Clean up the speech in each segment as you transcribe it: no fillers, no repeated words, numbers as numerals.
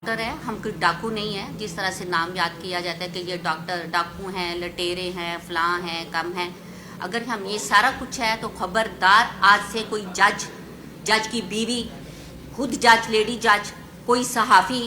Doctor है, हम कोई डाकू नहीं है जिस तरह से नाम याद किया जाता है कि ये डॉक्टर डाकू हैं, लटेरे हैं, फलां हैं, कम हैं। अगर हम ये सारा कुछ है तो खबरदार आज से कोई जज की बीवी, खुद जज, लेडी जज, कोई सहाफ़ी,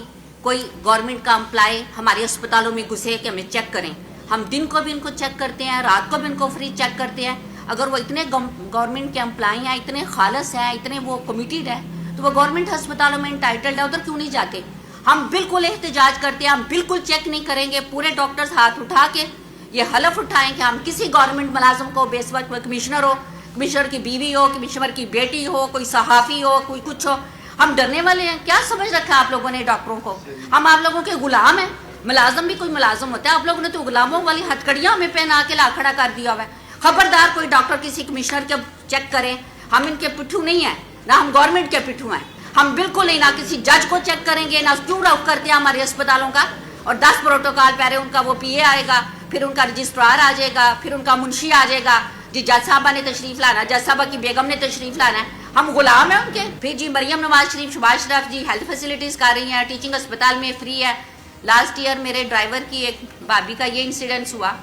कोई गवर्नमेंट का एम्प्लॉय हमारे अस्पतालों में घुसे कि हमें चेक करें। हम दिन को भी इनको चेक करते हैं, रात को भी इनको फ्री चेक करते हैं। अगर वो इतने गवर्नमेंट के एम्प्लॉय हैं, इतने खालस हैं, इतने वो कमिटेड है, तो वो गवर्नमेंट अस्पतालों में इंटाइटल्ड है, उधर क्यों नहीं जाते? हम बिल्कुल एहतजाज करते हैं, हम बिल्कुल चेक नहीं करेंगे। पूरे डॉक्टर्स हाथ उठा के ये हलफ उठाएं कि हम किसी गवर्नमेंट मुलाजिम को बेसवक्त, कोई कमिश्नर हो, कमिश्नर की बीवी हो, कमिश्नर की बेटी हो, कोई सहाफ़ी हो, कोई कुछ हो, हम डरने वाले हैं? क्या समझ रखा है आप लोगों ने डॉक्टरों को? हम आप लोगों के गुलाम हैं। मुलाजम भी कोई मुलाजम होता है? आप लोगों ने तो गुलामों वाली हथकड़ियाँ हमें पहना के ला खड़ा कर दिया हुआ है। खबरदार कोई डॉक्टर किसी कमिश्नर के चेक करें। हम इनके पिट्ठू नहीं है, ना हम गवर्नमेंट के पिट्ठू हैं। हम बिल्कुल नहीं, ना किसी जज को चेक करेंगे, ना क्यों रख करते हैं हमारे अस्पतालों का। और 10 प्रोटोकॉल पहले उनका वो पीए आएगा, फिर उनका रजिस्ट्रार आ जाएगा, फिर उनका मुंशी आ जाएगा जी, जज साहबा ने तशरीफ लाना, जज साहबा की बेगम ने तशरीफ लाना है, हम गुलाम हैं उनके। फिर जी मरियम नवाज शरीफ, शबाज शरीफ जी हेल्थ फैसिलिटीज़ कर रही हैं, टीचिंग अस्पताल में फ्री है। लास्ट ईयर मेरे ड्राइवर की एक भाभी का ये इंसिडेंस हुआ,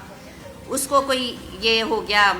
उसको कोई ये हो गया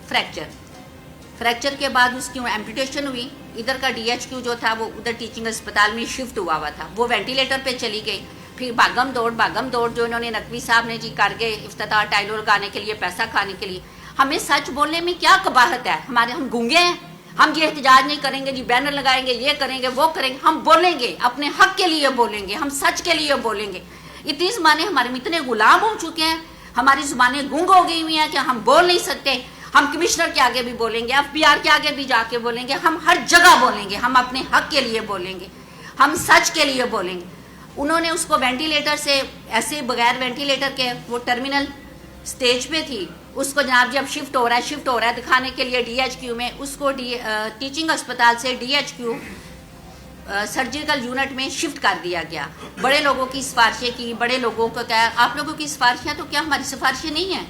फ्रैक्चर के बाद उसकी एम्पुटेशन हुई। इधर का DHQ जो था वो उधर टीचिंग अस्पताल में शिफ्ट हुआ था, वो वेंटिलेटर पे चली गई। फिर भागम दौड़ जो इन्होंने नकवी साहब ने जी कर गए इफ्तिताह टाइलो लगाने के लिए, पैसा खाने के लिए। हमें सच बोलने में क्या कबाहत है? हम गूंगे हैं? हम ये एहतजाज नहीं करेंगे जी, बैनर लगाएंगे, ये करेंगे, वो करेंगे। हम बोलेंगे, अपने हक के लिए बोलेंगे, हम सच के लिए बोलेंगे। इतनी ज़बानें हमारे में इतने गुलाम हो चुके हैं, हमारी ज़बानें गूंग हो गई हुई हैं कि हम बोल नहीं सकते। हम कमिश्नर के आगे भी बोलेंगे, FBR के आगे भी जाके बोलेंगे, हम हर जगह बोलेंगे, हम अपने हक के लिए बोलेंगे, हम सच के लिए बोलेंगे। उन्होंने उसको वेंटिलेटर से ऐसे बगैर वेंटिलेटर के, वो टर्मिनल स्टेज पे थी, उसको जनाब जी अब शिफ्ट हो रहा है दिखाने के लिए DHQ में, उसको टीचिंग अस्पताल से DHQ सर्जिकल यूनिट में शिफ्ट कर दिया गया। बड़े लोगों की सिफारिशें की, बड़े लोगों को क्या, आप लोगों की सिफारिशें तो क्या हमारी सिफारिशें नहीं हैं?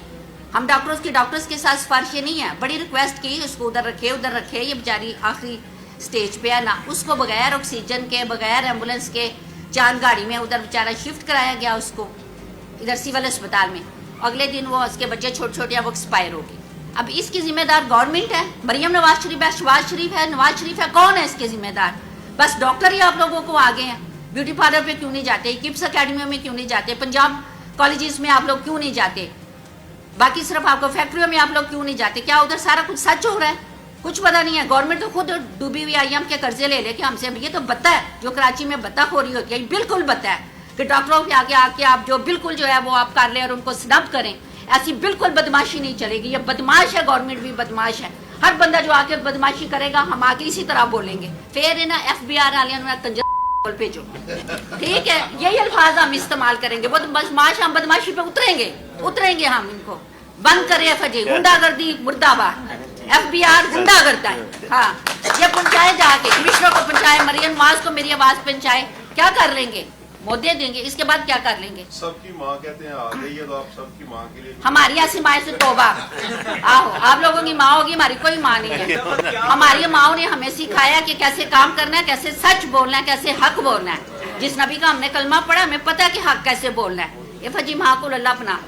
हम डॉक्टर्स के साथ सिफारिशें नहीं है। बड़ी रिक्वेस्ट की उसको उधर रखे, ये बेचारी आखिरी स्टेज पे है ना, उसको बगैर ऑक्सीजन के, बगैर एम्बुलेंस के जान गाड़ी में उधर बेचारा शिफ्ट कराया गया उसको इधर सिविल अस्पताल में। अगले दिन वो उसके बच्चे छोटे वो एक्सपायर हो गए। अब इसकी जिम्मेदार गवर्नमेंट है, मरियम नवाज शरीफ है, शबाज शरीफ है, नवाज शरीफ है, कौन है इसके जिम्मेदार? बस डॉक्टर ही आप लोगों को आगे हैं। ब्यूटी पार्लर पे क्यों नहीं जाते? किप्स अकेडमियों में क्यों नहीं जाते? पंजाब कॉलेजेस में आप लोग क्यों नहीं जाते? बाकी सिर्फ आपको फैक्ट्रियों में आप लोग क्यों नहीं जाते? क्या उधर सारा कुछ सच हो रहा है? कुछ पता नहीं है। गवर्नमेंट तो खुद डूबी हुई IM के कर्जे ले लेके हमसे, ये तो बता है जो कराची में बत्ताखोरी होती है, बिल्कुल बता है कि डॉक्टरों के आगे आके आप जो बिल्कुल जो है वो आप कर लें और उनको स्नब करें। ऐसी बिल्कुल बदमाशी नहीं चलेगी। ये बदमाश है, गवर्नमेंट भी बदमाश है। हर बंदा जो आके बदमाशी करेगा हम आके इसी तरह बोलेंगे। फिर ना FBR वाले कंजर बोल भेजो, ठीक है? यही अल्फाज हम इस्तेमाल करेंगे। वो बदमाश, हम बदमाशी पे उतरेंगे हम इनको बंद करें। फजी गुंडागर्दी मुर्दाबाद, FBR गुंडा करता है। हाँ, ये पहुंचाए जाके, कमिश्नर को पहुंचाए, मरियम नवाज को मेरी आवाज पहुंचाए, क्या कर लेंगे? मुद्दे देंगे, इसके बाद क्या कर लेंगे? सबकी माँ कहते हैं आ गई है, तो आप सबकी माँ के लिए हमारी ऐसी माँ से तौबा। आओ, आप लोगों की माँ होगी, हमारी कोई माँ नहीं है। हमारी माओ ने हमें सिखाया कि कैसे काम करना है, कैसे सच बोलना है, कैसे हक बोलना है। जिस नबी का हमने कलमा पढ़ा, हमें पता है कि हक कैसे बोलना है। ये फजी माँ को अल्लाह अपना